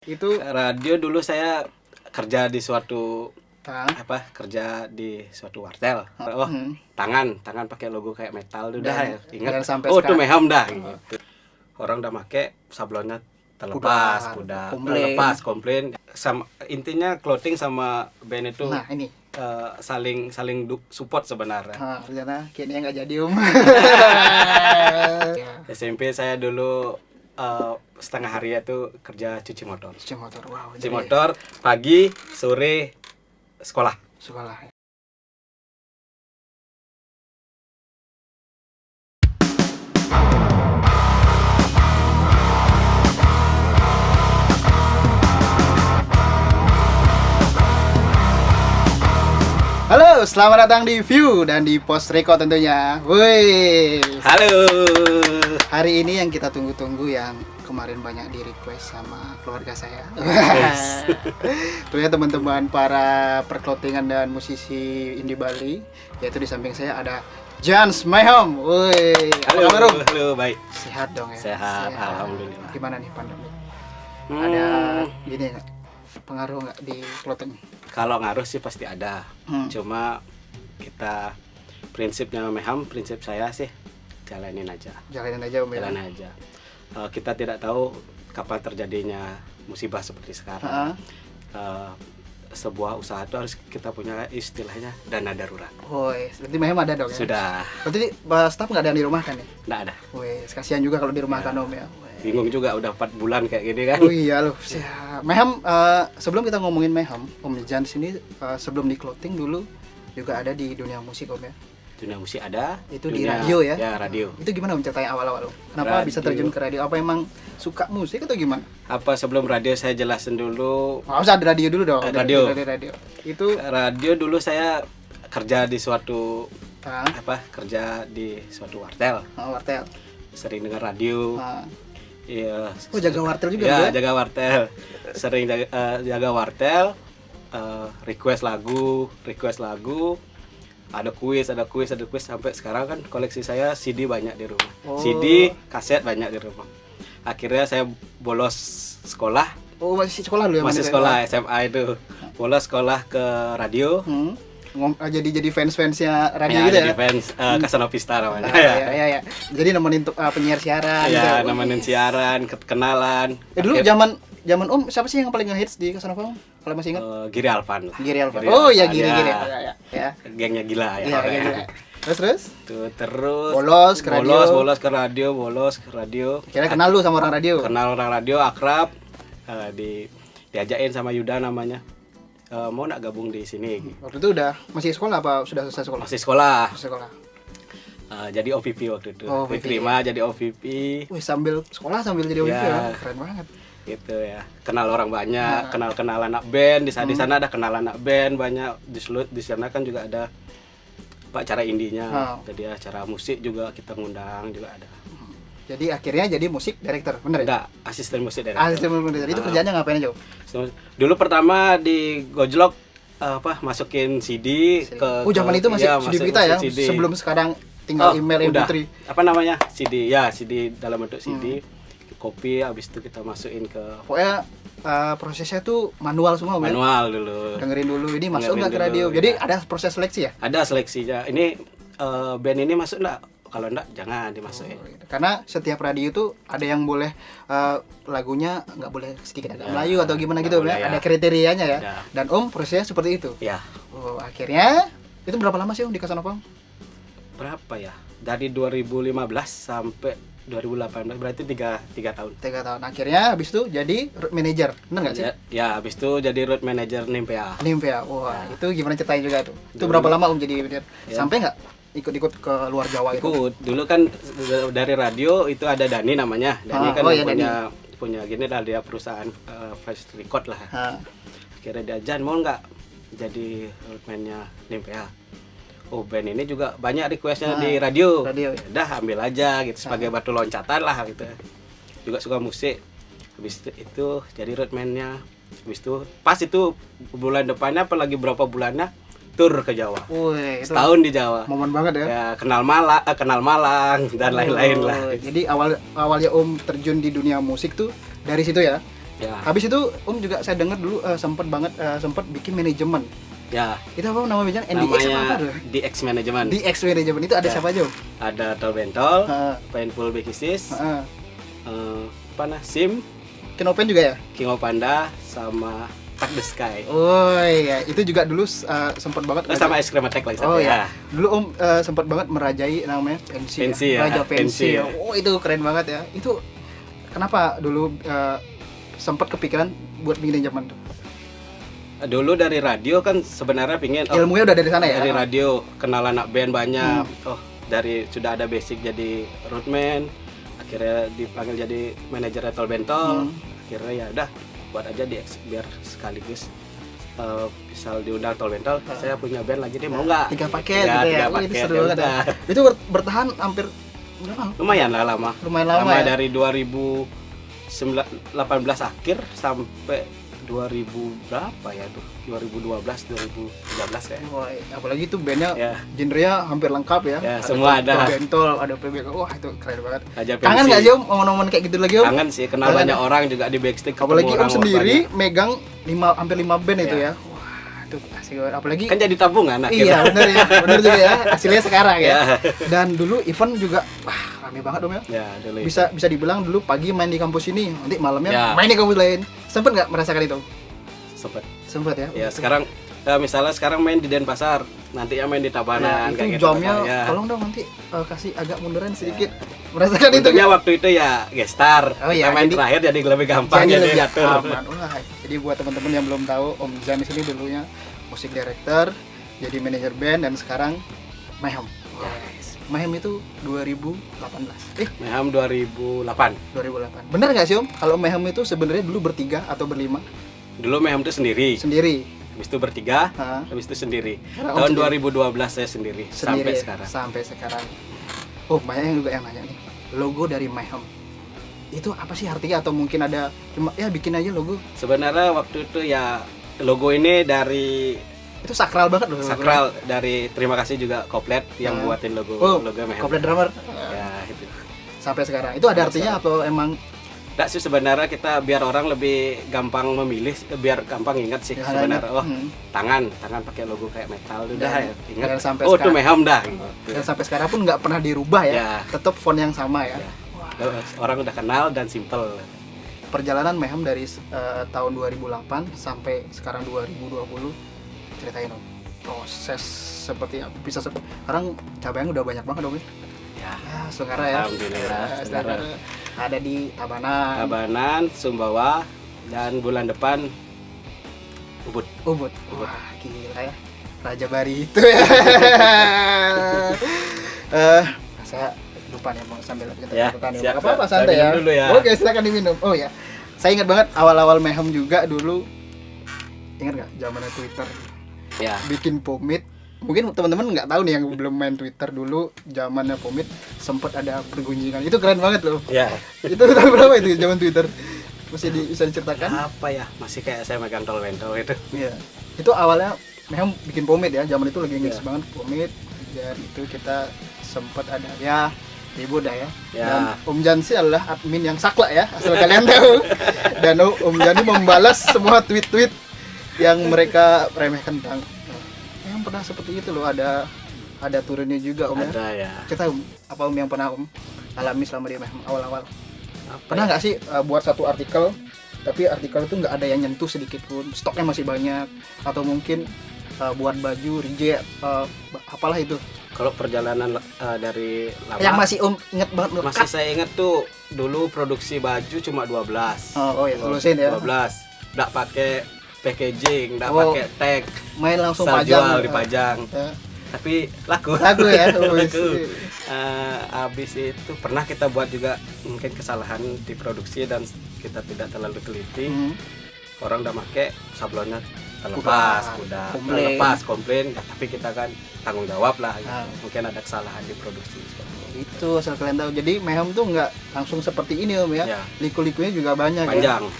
Itu Radio dulu saya kerja di suatu ah, kerja di suatu wartel. hmm. Tangan pakai logo kayak metal tuh Dan- dah ya. Ingat. dan sampai Oh, itu sekarang. Meham dah gitu. Orang udah make sablonnya terlepas, Pudar, udah komplain. lepas komplain. Sama intinya clothing sama band itu Nah ini saling support sebenarnya. ternyata kayaknya nggak jadi SMP saya dulu setengah hari itu kerja cuci motor. Cuci motor, wow. Cuci motor pagi, sore sekolah. Sekolah. Halo, selamat datang di View dan di Post Record tentunya. Woi. Halo. Hari ini yang kita tunggu-tunggu yang kemarin banyak di request sama keluarga saya. Tentunya teman-teman para perklotingan dan musisi indie Bali, yaitu di samping saya ada Jans Meham. Woi. Apa Halo, kabar, Om? halo, baik. Sehat dong ya. Sehat, alhamdulillah. Gimana nih pandemi? Ada gini nggak? Pengaruh nggak di clothing? Kalau ngaruh sih pasti ada. Cuma kita prinsipnya Meham, prinsip saya sih jalanin aja. Jalanin aja, Om. Jalanin aja. Kita tidak tahu kapan terjadinya musibah seperti sekarang. Sebuah usaha itu harus kita punya istilahnya dana darurat. Woi, berarti Meham ada dong ya? Sudah. Berarti staff nggak ada yang dirumahkan ya? Nggak ada. Woi, kasihan juga kalau dirumahkan, Om ya. Woi. Bingung juga udah 4 bulan kayak gini kan. Oh iya loh, siap. Meham, sebelum kita ngomongin Meham, Om Jans ini sebelum di clothing dulu juga ada di dunia musik, Om ya. Dunia musik ada. Itu di dunia- radio ya? Ya, radio. Itu gimana Om ceritanya awal-awal Om? Kenapa bisa Radio. terjun ke radio? Apa emang suka musik atau gimana? Apa sebelum radio saya jelasin dulu. Nggak usah, ada radio dulu dong. Radio. Radio. Itu Radio dulu saya kerja di suatu ah, kerja di suatu wartel. wartel. Sering dengar radio. Ah. Iya. Oh, jaga wartel juga Ya, Om, ya? jaga wartel. Sering jaga wartel. Request lagu. Ada kuis sampai sekarang kan koleksi saya CD banyak di rumah. Oh. CD, kaset banyak di rumah. Akhirnya saya bolos sekolah. Oh, masih sekolah dulu ya? Masih sekolah SMA itu. Bolos sekolah ke radio. Jadi fans-fansnya radio Ya, gitu ya? jadi fans Casanova namanya. Ya. Jadi nemenin penyiar siaran Ya, gitu. nemenin siaran, kenalan. Dulu zaman Om siapa sih yang paling ngehits di Casanova Om? Kalau masih ingat? Giri Alvan lah. Giri Alvan. Oh ya, Giri. Ya. Ya. Gengnya gila ya. Iya, gila. Terus? Terus Bolos ke radio. bolos ke radio. Kira kenal lu sama orang radio? Kenal orang radio, akrab. Diajakin sama Yuda namanya. Mau nak gabung di sini? Waktu itu udah masih sekolah apa sudah selesai sekolah? Masih sekolah. Masih sekolah. Jadi OVP waktu itu. Oh, OVP. Diterima jadi OVP. Wih, sambil sekolah sambil jadi OVP Ya. ya. Keren banget. Gitu ya, kenal orang banyak, kenal anak band di sana ada kenal anak band banyak di sana kan juga ada acara indinya, jadi acara musik juga kita ngundang juga ada. Jadi akhirnya jadi musik director, bener ya? Enggak, asisten musik dari Asisten musik director. Itu kerjanya ngapain aja? Om? dulu pertama di Gojlok masukin CD ke Zaman itu masih CD kita ya, CD. sebelum sekarang tinggal email udah. MP3. Apa namanya? CD dalam bentuk CD. Kopi, habis itu kita masukin ke Pokoknya prosesnya tuh manual semua, Om, ya? manual dulu. Dengerin dulu ini masuk Dengerin nggak ke dulu, radio. ya. Jadi ada proses seleksi ya? Ada seleksinya. Ini band ini masuk enggak? Kalau enggak jangan dimasukin. Karena setiap radio itu ada yang boleh lagunya nggak boleh sedikit agak Melayu atau gimana gitu, boleh, ya? ya. Ada kriterianya ya. Ada. Dan Om prosesnya seperti itu. Ya, Oh, akhirnya itu berapa lama sih Om di Casanova? Om? berapa ya? Dari 2015 sampai 2018 berarti 3 tahun. 3 tahun. Akhirnya habis itu jadi road manager. Bener nggak sih? Ya, habis itu jadi road manager Nimpea. Nimpea. Wah, itu gimana ceritanya juga tuh? Itu berapa lama Om jadi manager? Sampai nggak ikut-ikut ke luar Jawa itu? Ikut. Dulu kan dari radio itu ada Dani namanya. Dani kan punya gini lah, dia perusahaan flash record lah. Akhirnya dia, Jan mau nggak jadi roadman-nya Nimpea? Oh, band ini juga banyak requestnya di radio. Radio. Udah ambil aja gitu sebagai batu loncatan lah gitu. Juga suka musik. Habis itu jadi roadman-nya. Habis itu pas itu bulan depannya apalagi berapa bulannya tur ke Jawa. Wih, itu Setahun di Jawa. momen banget ya. Ya, kenal Malang dan lain-lain lah. Jadi awalnya Om terjun di dunia musik tuh dari situ ya. Ya. Habis itu juga saya dengar dulu sempat bikin manajemen. Ya. Itu apa nama bintang? NDX apa tuh? DX Management. DX Management itu ada siapa aja? Ada Tol Bentol, Painful Backisys, SIM, King Open juga ya? King of Panda sama Touch the Sky. Oh iya, itu juga dulu sempat banget. Sama Es Krim Attack lagi. Oh iya. Dulu sempat banget merajai namanya Pensi. Raja Pensi. Oh itu keren banget ya. Itu kenapa dulu sempat kepikiran buat bikin zaman tuh? Dulu dari radio kan sebenarnya pingin ilmunya udah dari sana ya? Dari radio kenal anak band banyak. Dari sudah ada basic jadi roadman, akhirnya dipanggil jadi manajer Tol Bentol. Akhirnya ya udah buat aja biar sekaligus misal diundang Tol Bentol, saya punya band lagi deh, mau nggak? 3 paket gitu ya. Itu seru banget ya. Itu bertahan hampir berapa? Lumayan lama ya? Dari 2018 akhir sampai 2000 berapa ya tuh? 2012, 2013 ya. Wah, apalagi tuh bandnya ya. Genrenya hampir lengkap ya. Ya semua ada. Bentol, ada PBK. Wah, itu keren banget. Aja kangen nggak sih Om momen-momen kayak gitu lagi Om? Kangen sih, kenal banyak orang juga di backstage. Apalagi Om sendiri megang hampir 5 band itu ya. Wah, itu asik banget. Apalagi kan jadi tabungan akhirnya. Iya, benar ya. Benar juga ya. Hasilnya sekarang ya. Dan dulu event juga rame banget Om ya. Ya, dulu. Bisa dibilang dulu pagi main di kampus ini, nanti malamnya main di kampus lain. Sempet nggak merasakan itu? Sempet ya. Ya sekarang misalnya sekarang main di Denpasar, nanti main di Tabanan. Itu kayak jamnya gitu, tolong dong nanti kasih agak munduran sedikit. Merasakan itu? Untungnya waktu itu ya gestar. Kita main terakhir jadi lebih gampang jadi diatur. Jadi buat teman-teman yang belum tahu, Om Jan ini dulunya musik director, jadi manajer band, dan sekarang Mayhem. Mayhem itu 2018. Mayhem 2008. Benar nggak sih Om? Kalau Mayhem itu sebenarnya dulu bertiga atau berlima? Dulu Mayhem itu sendiri. Habis itu bertiga, habis itu sendiri. Tahun 2012 saya sendiri sampai sekarang. Sampai sekarang. Oh, banyak yang juga yang nanya nih. Logo dari Mayhem. Itu apa sih artinya, atau mungkin ada cuma ya bikin aja logo? Sebenarnya waktu itu ya logo ini dari itu sakral banget loh. Sakral dari terima kasih juga Koplet yang buatin logo Mayhem. Koplet drummer. Ya, itu. Sampai sekarang. Itu ada artinya atau emang enggak sih, sebenarnya kita biar orang lebih gampang memilih, biar gampang ingat sih sebenarnya. Tangan pakai logo kayak metal udah ya. Ingat. Itu Mayhem dah gitu. Dan sampai sekarang pun nggak pernah dirubah ya. Tetap font yang sama ya. Orang udah kenal dan simple. Perjalanan Mayhem dari tahun 2008 sampai sekarang 2020, ceritain dong proses seperti apa, bisa sekarang cabangnya udah banyak banget dong ya. Sekarang ya. Alhamdulillah. Ada di Tabanan, Sumbawa, dan bulan depan Ubud. Wah, gila ya. Raja Bari itu ya. Saya lupa nih mau sambil kita siap, apa santai ya. Dulu ya. Oke, silakan diminum. Oh ya. Saya ingat banget awal-awal Mayhem juga dulu. Ingat nggak zamannya Twitter? Ya. Bikin pomade. Mungkin teman-teman nggak tahu nih yang belum main Twitter dulu, zamannya pomade sempat ada pergunjingan. Itu keren banget loh. Ya. Itu tahun berapa itu zaman Twitter? Masih bisa diceritakan? Apa ya? Masih kayak saya megang Tol Bentol itu. Iya. Itu awalnya Mayhem bikin pomade ya. Zaman itu lagi ngis banget pomade. Dan itu kita sempat ada ya ribut dah ya. Dan Om Jansi adalah admin yang saklek ya, asal kalian tahu. Dan Om Jani membalas semua tweet-tweet yang mereka remehkan tentang yang pernah seperti itu loh, ada turunnya juga Om ada ya. Kita apa Om yang pernah Om alami selama di Mayhem awal-awal? Pernah nggak sih buat satu artikel, tapi artikel itu nggak ada yang nyentuh sedikit pun, stoknya masih banyak, atau mungkin buat baju reject apalah itu? Kalau perjalanan dari lama yang masih Om inget banget loh. Masih saya inget tuh dulu produksi baju cuma 12. Oh ya, lulusin ya. 12. Enggak pakai packaging, enggak pakai tag. Main langsung pajang dipajang. Tapi laku ya. Laku. Habis itu pernah kita buat juga mungkin kesalahan di produksi dan kita tidak terlalu teliti. Orang udah pakai sablonnya terlepas komplain, tapi kita kan tanggung jawab lah gitu. Mungkin ada kesalahan di produksi itu, asal kalian tahu. Jadi Mayhem tuh nggak langsung seperti ini Om ya. Liku-likunya juga banyak,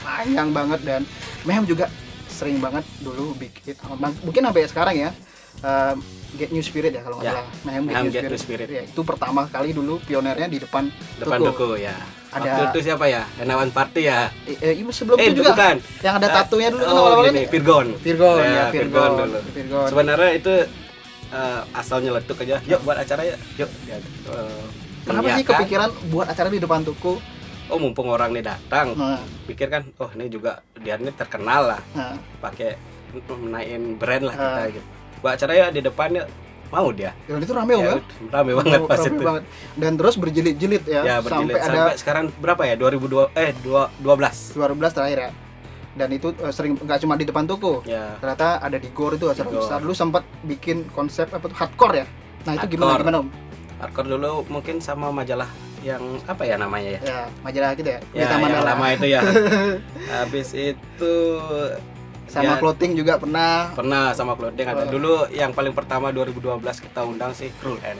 panjang banget. Dan Mayhem juga sering banget dulu bikin, mungkin sampai sekarang ya, Get New Spirit ya kalau nggak salah. Mayhem Get New Spirit. Ya, itu pertama kali dulu pionernya di depan toko ya. Ada waktu itu siapa ya? Henawan Party ya. Sebelum itu juga bukan. Yang ada tatunya dulu kan awal-awal ini Virgon dulu. Virgon. Sebenarnya itu asal nyeletuk aja. Yuk buat acara ya. Yuk. Kenapa sih kepikiran buat acara di depan toko? Oh mumpung orang nih datang, pikir kan, oh ini juga dia ini terkenal lah, pakai naikin brand lah kita gitu. Buat acara ya di depan ya, mau dia. Dan itu rame ya? Rame banget pas itu. Banget. Dan terus berjilid-jilid ya, sampai sekarang berapa ya? 2012 terakhir ya. Dan itu sering nggak cuma di depan toko. Ya. Ternyata ada di GOR itu acara besar. Dulu sempat bikin konsep apa tuh hardcore ya. Nah, itu gimana Om? Hardcore dulu mungkin sama majalah yang apa ya namanya ya? Ya, majalah gitu ya. Ya, yang lama itu ya. Habis itu sama clothing juga pernah sama clothing ada. Dulu yang paling pertama 2012 kita undang sih Cruel Hand.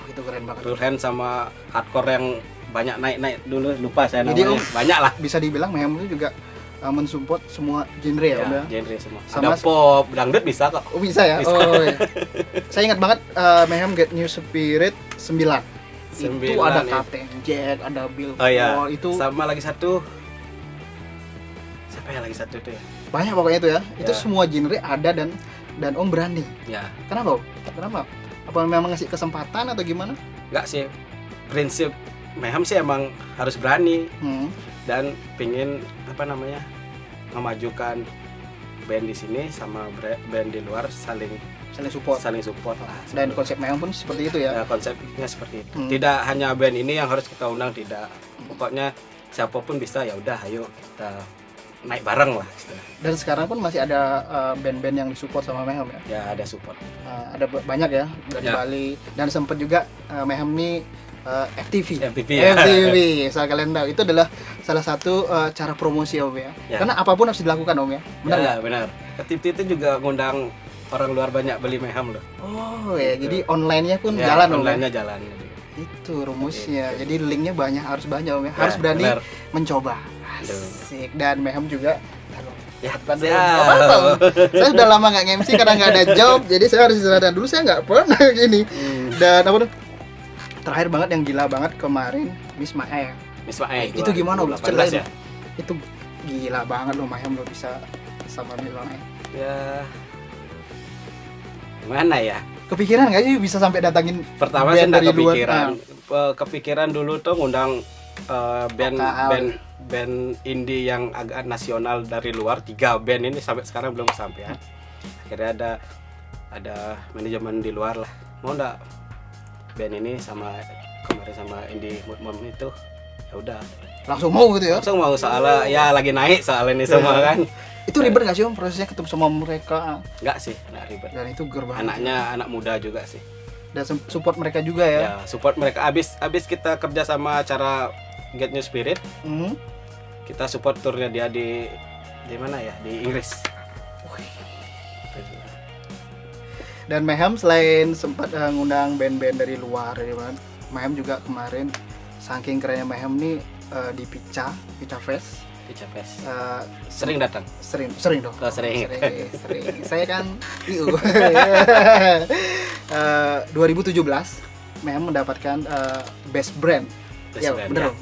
Itu keren banget. Cruel Hand sama hardcore yang banyak naik dulu, lupa saya namanya. Jadi banyak lah. Bisa dibilang Mayhem itu juga mensupport semua genre ya, Om ya. Genre semua. Ada pop, dangdut bisa kok. Oh, bisa ya? Bisa. Oh, iya. Saya ingat banget Mayhem Get New Spirit 9. Itu ada Captain Jack, ada Bill Paul, itu sama lagi satu. Siapa ya lagi satu itu ya? Banyak pokoknya itu ya. Itu semua genre ada dan Om berani. Ya. Kenapa Om? Kenapa? Apa memang ngasih kesempatan atau gimana? Enggak sih. Prinsip Mayhem sih emang harus berani. Dan pingin memajukan band di sini sama band di luar saling support lah. Dan konsep Mayhem pun seperti itu ya. Konsepnya seperti itu. Tidak hanya band ini yang harus kita undang, tidak. Pokoknya siapapun bisa, ya udah ayo kita naik bareng lah. Dan sekarang pun masih ada band-band yang disupport sama Mayhem ya. Ya ada support. Ada banyak ya dari Bali, dan sempat juga Mayhem ini FTV, asal kalian tahu itu adalah salah satu cara promosi Om ya. Karena apapun harus dilakukan Om ya, benar nggak? Benar. FTV itu juga ngundang orang luar banyak beli Mayhem loh. Oh ya, jadi online-nya pun jalan Om. Online-nya jalan. Itu rumusnya. Jadi linknya harus banyak Om ya. Harus berani mencoba. Asik. Dan Mayhem juga. Saya udah lama nggak MC karena nggak ada job, jadi saya harus istirahat. Dulu saya nggak pernah gini. Dan apa tuh? Terakhir banget yang gila banget kemarin Miss Mae. Itu gimana Om? Ceritain. Itu gila banget loh Mayhem lo bisa sama Miss Mae. Ya. Gimana ya? Kepikiran nggak sih bisa sampai datangin pertama sih dari kepikiran. Kepikiran dulu tuh ngundang band indie yang agak nasional dari luar, 3 band ini sampai sekarang belum kesampaian. Akhirnya ada manajemen di luar lah, mau nggak band ini sama kemarin sama indie mom itu, ya udah langsung mau gitu ya. Langsung mau, soalnya ya lagi naik soalnya ini semua kan. Itu ribet nggak sih Om prosesnya ketemu sama mereka? Nggak sih, nggak ribet. Dan itu gerbang. Anaknya anak muda juga sih. Dan support mereka juga ya. Ya, support mereka. Abis kita kerja sama acara Get New Spirit. Kita support turnya dia di mana ya? Di Inggris. Dan Mayhem selain sempat ngundang band-band dari luar, Mayhem juga kemarin saking kerennya Mayhem nih di Pica Fest. Sering datang. Sering dong. Oh, sering. Saya kan IU. 2017 Mayhem mendapatkan best brand. Bener.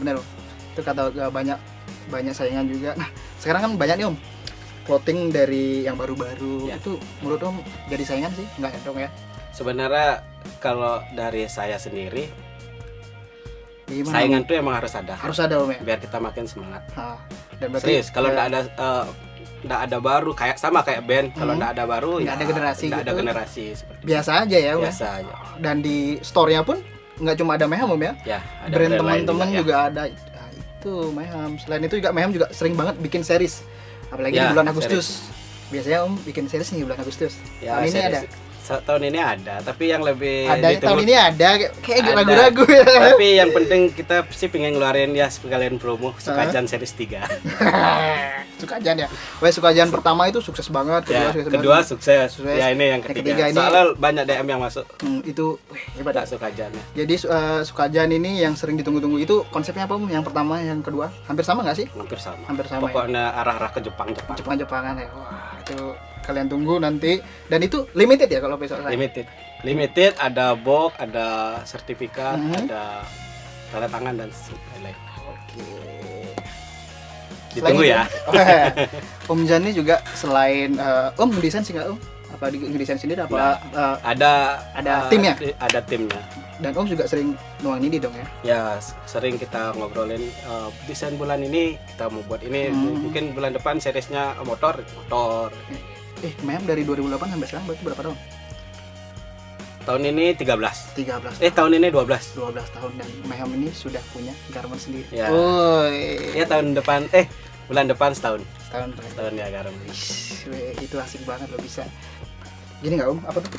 Itu kata banyak saingan juga. Nah, sekarang kan banyak nih Om clothing dari yang baru-baru. Itu menurut Om jadi saingan sih? Enggak ya dong ya? Sebenarnya kalau dari saya sendiri, gimana, saingan Om? Tuh emang harus ada. Harus ada Om ya? Biar kita makin semangat. Dan berarti, serius, kalau nggak ada baru kayak band, kalau nggak ada baru nggak ada generasi nggak gitu. Ada generasi seperti biasa aja ya Om. Biasa aja. Dan di store-nya pun nggak cuma ada Mayhem Om ya? Ya, ada brand teman-teman juga ada. Nah, itu Mayhem. Selain itu juga Mayhem juga sering banget bikin series. Apalagi di bulan Agustus. Biasanya Om bikin series nih bulan Agustus. Tahun ini ada. Tahun ini ada, tapi yang lebih tahun ini ada kayak ragu-ragu ya. Tapi yang penting kita sih pengen ngeluarin ya sekalian promo Sukajan series 3. Sukajan ya. Sukajan pertama itu sukses banget, kedua sukses. Ya ini yang ketiga. Soalnya banyak DM yang masuk. Itu hebat Sukajan. Jadi Sukajan ini yang sering ditunggu-tunggu itu konsepnya apa Om? Yang pertama, yang kedua hampir sama nggak sih? Hampir sama. Pokoknya arah-arah ke Jepangan ya. Wah, itu kalian tunggu nanti. Dan itu limited ya kalau besok saya? Limited, ada box, ada sertifikat, ada tanda tangan dan lain-lain. Oke. Ditunggu ya. Om Jan ini juga selain Om ngedesain sih nggak Om? Apa ngedesain sendiri apa? Ada timnya? Ada timnya. Dan Om juga sering nuang ini dong ya? Ya sering kita ngobrolin desain bulan ini kita mau buat ini, mungkin bulan depan seriesnya motor. Mayhem dari 2008 sampai sekarang berarti berapa tahun? Tahun ini 13. Tahun ini 12 tahun dan Mayhem ini sudah punya garment sendiri. Ya. Ya tahun depan bulan depan setahun ya garment. Itu asik banget loh bisa. Gini nggak Om? Apa tuh?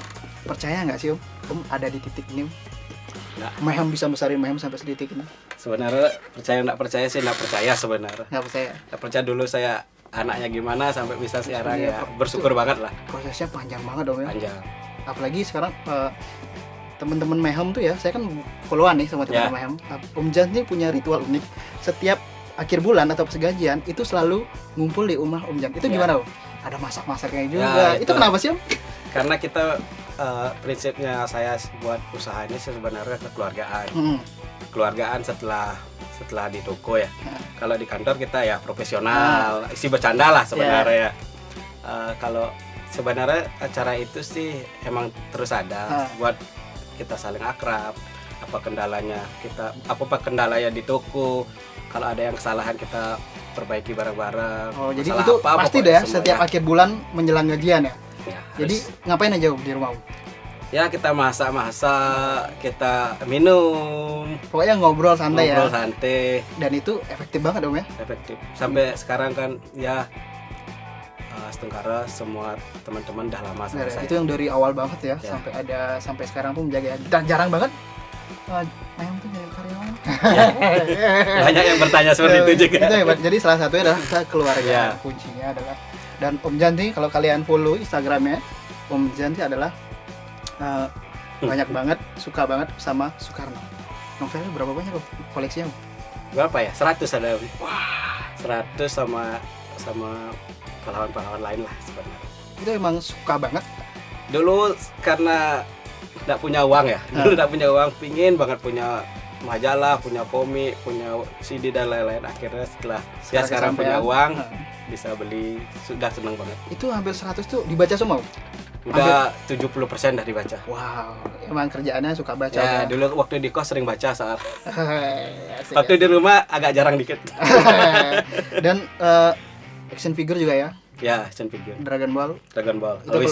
Percaya nggak sih Om? Om ada di titik ini. Mayhem bisa besarin Mayhem sampai sedetik ini. Sebenarnya nggak percaya sebenarnya. Nggak percaya dulu saya anaknya gimana sampai bisa sekarang ya bersyukur banget lah. Prosesnya panjang banget dong ya. Panjang. Apalagi sekarang teman-teman Mayhem tuh ya, saya kan followan nih sama teman-teman Mayhem. Om Jan nih punya ritual unik. Setiap akhir bulan atau segajian itu selalu ngumpul di rumah Om Jan. Itu gimana Om? Ada masak-masaknya juga. Itu kenapa sih Om? Karena kita prinsipnya saya buat usaha ini sebenarnya kekeluargaan. Kekeluargaan setelah di toko ya. Kalau di kantor kita ya profesional, isi bercanda lah sebenarnya. Kalau sebenarnya acara itu sih emang terus ada buat kita saling akrab. Apa kendalanya di toko, kalau ada yang kesalahan kita perbaiki bareng-bareng. Jadi itu pasti deh setiap akhir bulan menjelang gajian ya. Jadi ngapain aja Om di rumah Om? Ya kita masak, kita minum. Pokoknya ngobrol santai. Dan itu efektif banget Om ya? Efektif. Sampai sekarang kan ya Setengkara semua teman-teman udah lama sama saya. Itu yang dari awal banget ya. Sampai sekarang pun menjaga. Dan jarang banget Mayhem tuh jadi karyawan. Banyak yang bertanya seperti itu juga. Itu hebat. Jadi salah satunya adalah keluarga. Kuncinya adalah. Dan Om Jan nih kalau kalian follow Instagramnya, Om Jan sih adalah banyak banget, suka banget sama Soekarno. Novelnya berapa banyak Om? Koleksinya Om? Berapa ya? 100 ada Om. 100 sama pahlawan-pahlawan lain lah sebenarnya. Itu emang suka banget? Dulu karena nggak punya uang ya. Pingin banget punya majalah, punya komik, punya CD dan lain-lain. Akhirnya sekarang punya uang, bisa beli, sudah seneng banget. Itu hampir 100 tuh dibaca semua? Udah 70% dah dibaca. Wow, emang kerjaannya suka baca. Ya, dulu waktu di kos sering baca saat. Waktu di rumah agak jarang dikit. Dan action figure juga ya? Ya, action figure. Dragon Ball. Itu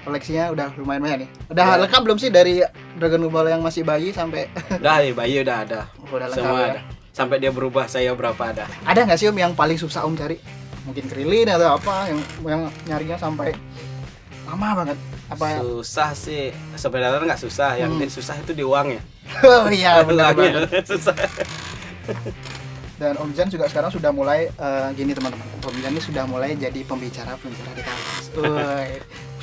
koleksinya udah lumayan nih. Udah lengkap belum sih dari Dragon Ball yang masih bayi sampai? Udah, bayi udah ada. Udah lengkap semua ya? Ada. Sampai dia berubah saya berapa ada. Ada nggak sih Om yang paling susah Om cari? Mungkin Krilin atau apa yang nyarinya sampai lama banget? Apa susah sih? Sebenarnya nggak susah, yang susah itu di uangnya. Oh iya benar banget. Susah. Dan Om Jan juga sekarang sudah mulai gini teman-teman. Om Jan ini sudah mulai jadi pembicara di kampus.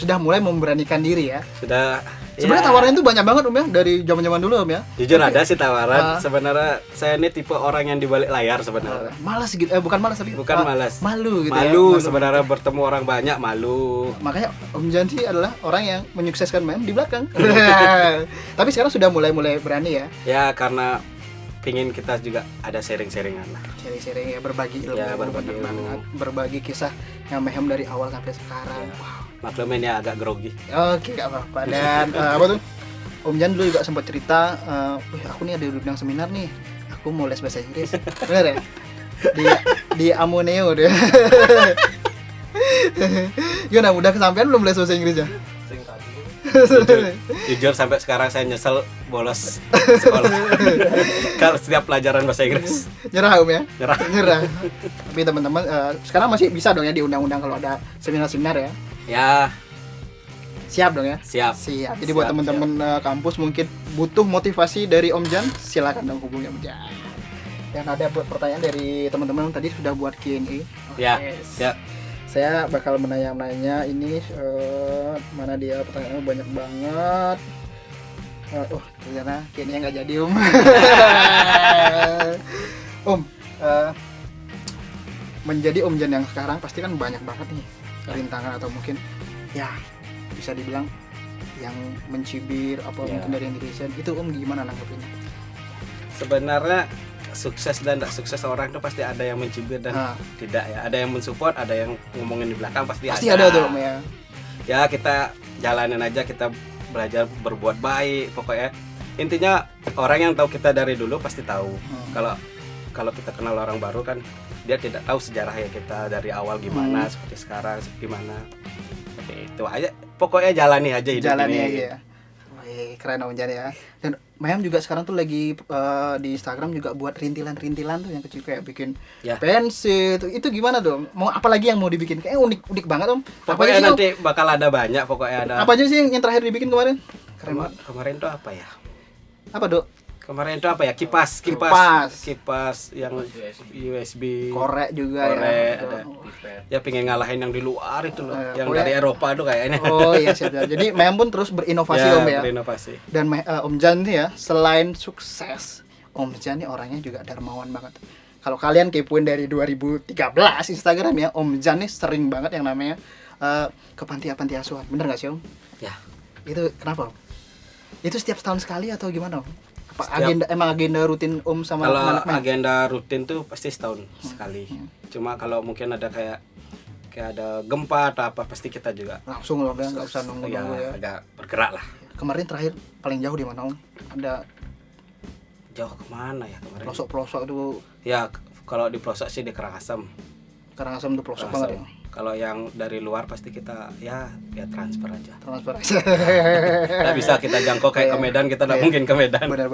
Sudah mulai memberanikan diri ya. Sudah. Sebenarnya tawaran itu banyak banget Om ya dari zaman-zaman dulu Om ya. Jujur ada sih tawaran. Sebenarnya saya ini tipe orang yang di balik layar sebenarnya. Malas gitu. Bukan malas tapi malas. Malu gitu malu ya. Sebenarnya bertemu orang banyak malu. Makanya Om Jan sih adalah orang yang menyukseskan Mayhem di belakang. Tapi sekarang sudah mulai berani ya. Ya karena pingin kita juga ada sharing-sharingan lah. Sharing ya, berbagi ilmu. Ya, berbagi ilmu. Berbagi kisah yang Mayhem dari awal sampai sekarang. Ya. Wow. Maklumin ya agak grogi. Oke, gak apa-apa. Dan apa tuh? Om Jan dulu juga sempat cerita, aku nih ada diundang seminar nih. Aku mau les bahasa Inggris. Bener ya? Di Amoneo deh. Gimana, udah kesampean belum les bahasa Inggrisnya? Jujur sampai sekarang saya nyesel bolos sekolah. Kalau setiap pelajaran bahasa Inggris. Nyerah Om ya? Nyerah. Tapi teman-teman sekarang masih bisa dong ya diundang-undang kalau ada seminar-seminar ya? Ya. Siap dong ya? Siap. Jadi buat teman-teman kampus mungkin butuh motivasi dari Om Jan, silakan dong hubungi Om Jan. Dan ada buat pertanyaan dari teman-teman tadi sudah buat Q&A. Ya. Ya. Saya bakal menanya ini mana dia pertanyaannya banyak banget. Ternyata Q&A nggak jadi Om. Om, menjadi Om Jan yang sekarang pasti kan banyak banget nih rintangan atau mungkin ya bisa dibilang yang mencibir apa Ya. mungkin dari netizen, itu Om gimana nanggepinnya? Sebenarnya sukses dan tidak sukses orang itu pasti ada yang mencibir dan tidak ya. Ada yang mensupport, ada yang ngomongin di belakang, pasti ada tuh Om ya. Ya kita jalanin aja, kita belajar berbuat baik pokoknya. Intinya orang yang tahu kita dari dulu pasti tahu. Kalau kita kenal orang baru kan dia tidak tahu sejarah ya kita dari awal gimana, seperti sekarang gimana. Seperti itu aja. Pokoknya jalani aja hidup Jalani ini. aja ya. Wih, keren Om Jan ya. Dan Mayam juga sekarang tuh lagi di Instagram juga buat rintilan-rintilan tuh yang kecil, kayak bikin pensil tuh. Itu gimana tuh? Mau apa lagi yang mau dibikin? Kayaknya unik banget Om. Pokoknya nanti bakal ada banyak, pokoknya ada. Apa aja sih yang terakhir dibikin kemarin? Kemarin tuh apa ya? Apa Dok? Kemarin itu apa ya? Kipas yang USB. Korek juga ya. Ada. Ya pengen ngalahin yang di luar itu loh, yang dari Eropa tuh kayaknya. Oh iya siap. Jadi Mayam pun terus berinovasi Om ya. Berinovasi. Dan Om Jan nih ya, selain sukses, Om Jan nih orangnya juga dermawan banget. Kalau kalian kepoin dari 2013 Instagram ya, Om Jan nih sering banget yang namanya ke panti asuhan. Bener nggak sih Om? Ya. Itu kenapa Om? Itu setiap setahun sekali atau gimana Om? Agenda rutin Om sama kalau agenda rutin tuh pasti setahun sekali. Cuma kalau mungkin ada kayak ada gempa atau apa, pasti kita juga langsung Om ya, nggak usah nunggu ya. Agak bergerak lah. Kemarin terakhir paling jauh di mana Om? Ada jauh kemana ya kemarin? Pelosok tuh. Ya kalau di pelosok sih di Karangasem. Karangasem tuh pelosok banget ya. Kalau yang dari luar pasti kita ya transfer aja. Nggak bisa kita jangkau kayak ke Medan, kita nggak mungkin ke Medan. Benar.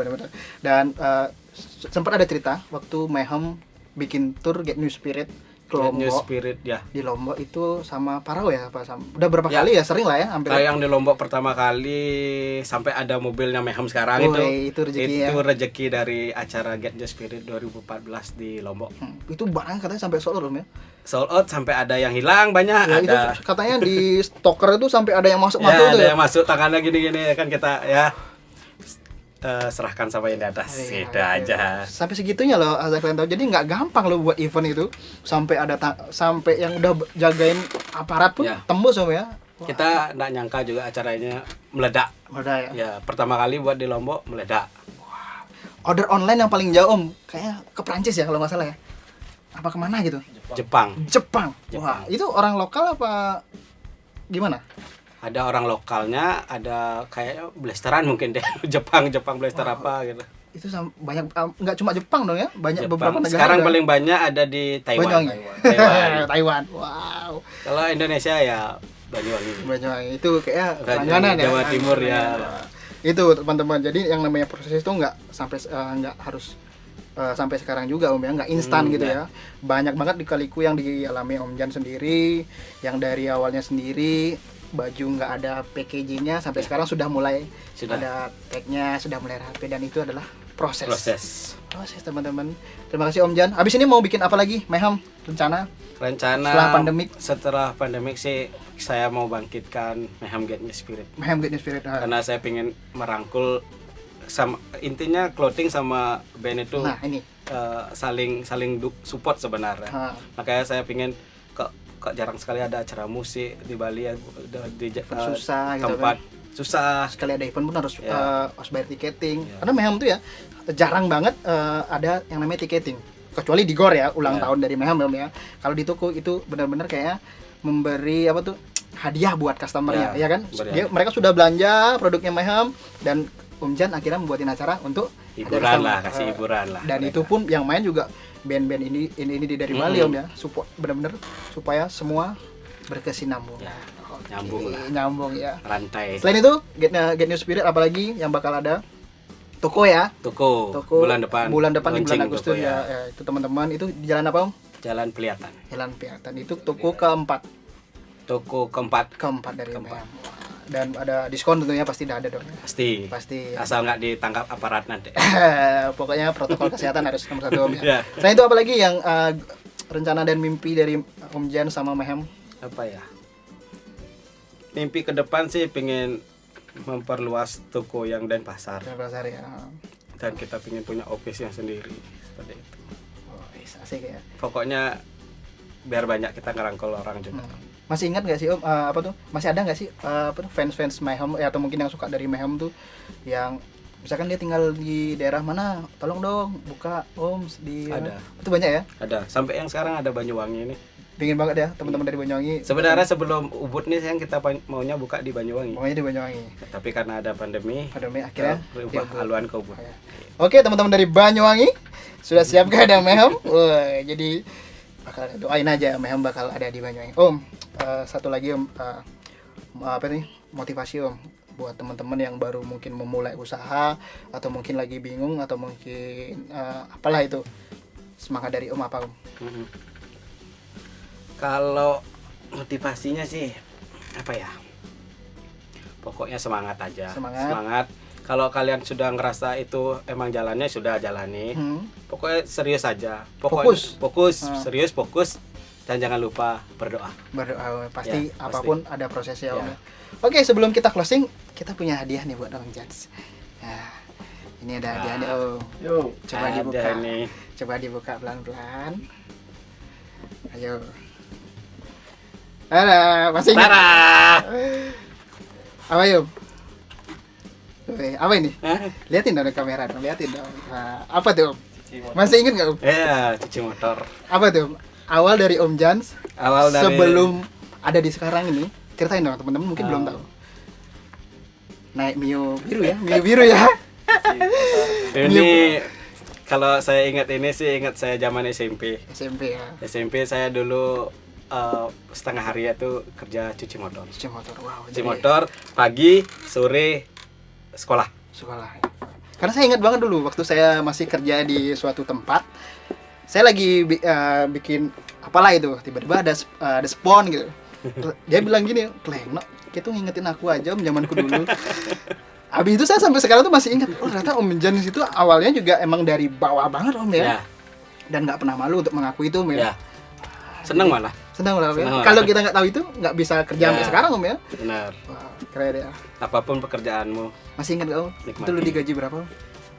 Dan sempat ada cerita waktu Mayhem bikin tour Get New Spirit ke Lombok. New Spirit ya. Di Lombok itu sama Parau ya, udah berapa kali ya, sering lah ya hampir. Kayak yang di Lombok pertama kali sampai ada mobilnya Mayhem sekarang itu rezeki rezeki dari acara Get New Spirit 2014 di Lombok. Itu barang katanya sampai sold out ya. Sold out sampai ada yang hilang banyak. Ya, ada. Itu katanya di stoker itu sampai ada yang masuk ya, tuh. Ada yang masuk tangannya gini-gini kan kita ya serahkan sama yang di atas. Gitu aja. Sampai segitunya loh, asal kalian tahu. Jadi nggak gampang loh buat event itu. Sampai ada sampai yang udah jagain aparat pun tembus Om ya. Wah. Kita nggak nyangka juga acaranya meledak. Meledak ya. Ya, pertama kali buat di Lombok meledak. Wow. Order online yang paling jauh Om, kayaknya ke Prancis ya kalau nggak salah ya. Apa kemana gitu? Jepang. Wah, itu orang lokal apa gimana? Ada orang lokalnya, ada kayak blasteran mungkin deh. Jepang blaster apa gitu. Itu banyak, nggak cuma Jepang dong ya, banyak beberapa negara. Sekarang paling banyak ada di Taiwan. Taiwan. Wow. Kalau Indonesia ya Banyuwangi. Itu kayak langganan ya. Jawa Timur ya. Itu teman-teman. Jadi yang namanya proses itu nggak harus sampai sekarang juga Om ya, nggak instan gitu ya. Banyak banget di-liku yang dialami Om Jan sendiri, yang dari awalnya sendiri baju nggak ada packagingnya sampai sekarang sudah mulai ada tagnya, sudah mulai rapi, dan itu adalah proses teman-teman. Terima kasih Om Jan. Abis ini mau bikin apa lagi Mayhem rencana setelah pandemik sih saya mau bangkitkan Mayhem Get New Spirit. Karena saya pengen merangkul sama, intinya clothing sama band itu saling support sebenarnya. Makanya saya pengen kok jarang sekali ada acara musik di Bali ya, di susah tempat gitu kan. Susah sekali ada event pun harus bayar tiketing. Karena Mayhem tuh ya jarang banget ada yang namanya tiketing, kecuali di GOR ya, ulang tahun dari Mayhem ya. Kalau di toko itu benar-benar kayak memberi apa tuh hadiah buat customernya ya kan. Mereka sudah belanja produknya Mayhem, dan Om Jan akhirnya membuatin acara untuk hiburan lah, kasih hiburan lah. Dan itu pun yang main juga band-band ini dari Bali Om ya, support benar-benar supaya semua berkesinambungan. Nyambung ya. Rantai. Selain itu Get New Spirit apalagi yang bakal ada? Toko ya. Toko. Bulan depan di bulan Agustus ya. Itu teman-teman, itu di jalan apa Om? Jalan Peliatan. Itu toko keempat. Keempat dari Mayhem. Dan ada diskon tentunya, pasti ada dong. Pasti. Asal nggak ditangkap aparat nanti. Pokoknya protokol kesehatan harus nomor 1 Om ya. Selain itu apalagi yang rencana dan mimpi dari Om Jan sama Mayhem? Apa ya? Mimpi ke depan sih pengen memperluas toko yang Denpasar. Denpasar ya. Dan kita pengen punya office yang sendiri seperti itu. Asik ya. Pokoknya biar banyak kita ngerangkul orang juga. Masih ingat nggak sih Om, apa tuh? Masih ada nggak sih apa tuh fans Mayhem atau mungkin yang suka dari Mayhem tuh yang misalkan dia tinggal di daerah mana, tolong dong buka Om di Ada. Itu banyak ya? Ada. Sampai yang sekarang ada Banyuwangi ini. Pingin banget ya teman-teman dari Banyuwangi. Sebenarnya sebelum Ubud nih yang kita maunya buka di Banyuwangi. Pokoknya di Banyuwangi. Tapi karena ada pandemi Akhirnya berubah haluan ke Ubud. Oke, teman-teman dari Banyuwangi sudah siap gak ada Mayhem? Wah, jadi bakal doain aja Mayhem bakal ada di Banyuwangi. Om, satu lagi Om, apa nih motivasi Om buat teman-teman yang baru mungkin memulai usaha atau mungkin lagi bingung atau mungkin apalah itu, semangat dari Om apa Om? Kalau motivasinya sih apa ya? Pokoknya semangat aja. Semangat. Kalau kalian sudah ngerasa itu emang jalannya sudah jalani. Pokoknya serius aja. Fokus, serius fokus dan jangan lupa berdoa. Berdoa pasti Ya, apapun pasti. ada prosesnya Om. Ya. Oke, sebelum kita closing, kita punya hadiah nih buat Om Jans. Nah, ini ada hadiah nih Om. Yuk, Coba dibuka. ada nih. Coba dibuka pelan-pelan. Ayo. Ada, masih ingat? Tara. Apa yuk? Apa ini? Hah? Liatin dong kamera dong, liatin dong. Nah, apa tuh Om? Masih ingat nggak Om? Ya, cuci motor. Apa tuh Om? Awal dari Om Jans Awal dari sebelum ada di sekarang ini, ceritain dong teman-teman mungkin belum tahu. Naik Mio biru ya, Mio biru ya. ini kalau saya ingat ini sih ingat saya zaman SMP. SMP ya. SMP saya dulu setengah hari itu kerja cuci motor. Cuci motor, wow. Cuci motor pagi, sore sekolah. Sekolah. Karena saya ingat banget dulu waktu saya masih kerja di suatu tempat, saya lagi bikin apalah itu, tiba-tiba ada spon gitu. Dia bilang gini, "Kleng, itu ngingetin aku aja Om zamanku dulu." Habis itu saya sampai sekarang tuh masih ingat, oh ternyata Om Jans itu awalnya juga emang dari bawah banget Om ya. Dan nggak pernah malu untuk mengaku itu Om ya. Seneng malah. Senang lah Om ya. Kalau kita nggak tahu itu nggak bisa kerja sampai sekarang Om ya. Benar. Wah, keren ya. Apapun pekerjaanmu. Masih ingat nggak Om? Nikmati. Itu lu digaji berapa Om?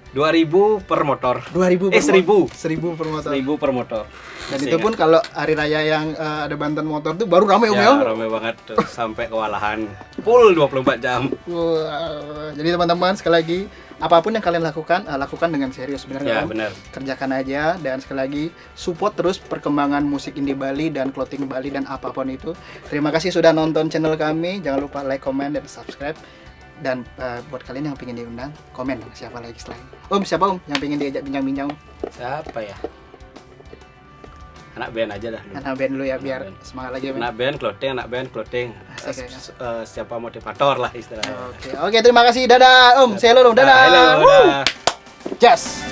2.000 per motor. 2.000 per 1.000. 1.000 per motor. 1.000 per motor. Dan itu pun kalau hari raya yang ada bantuan motor tuh baru ramai Om ya. Ramai banget tuh, sampai kewalahan. Full 24 jam. Wah, jadi teman-teman sekali lagi apapun yang kalian lakukan, lakukan dengan serius benar Ya, Om? benar. Kerjakan aja dan sekali lagi support terus perkembangan musik indie Bali dan clothing Bali dan apapun itu. Terima kasih sudah nonton channel kami. Jangan lupa like, comment, dan subscribe. Dan buat kalian yang pengen diundang, komen dong siapa lagi selain Om, siapa Om yang pengen diajak bincang-bincang? Siapa ya? Anak band aja dah. Anak band dulu ya biar Anak band. semangat lagi ya. Anak band clothing. Asik, ya. Siapa motivator lah istilahnya. Oke, terima kasih. Dadah Om. Say hello dong. Dadah. Halo, Woo. dah. Just.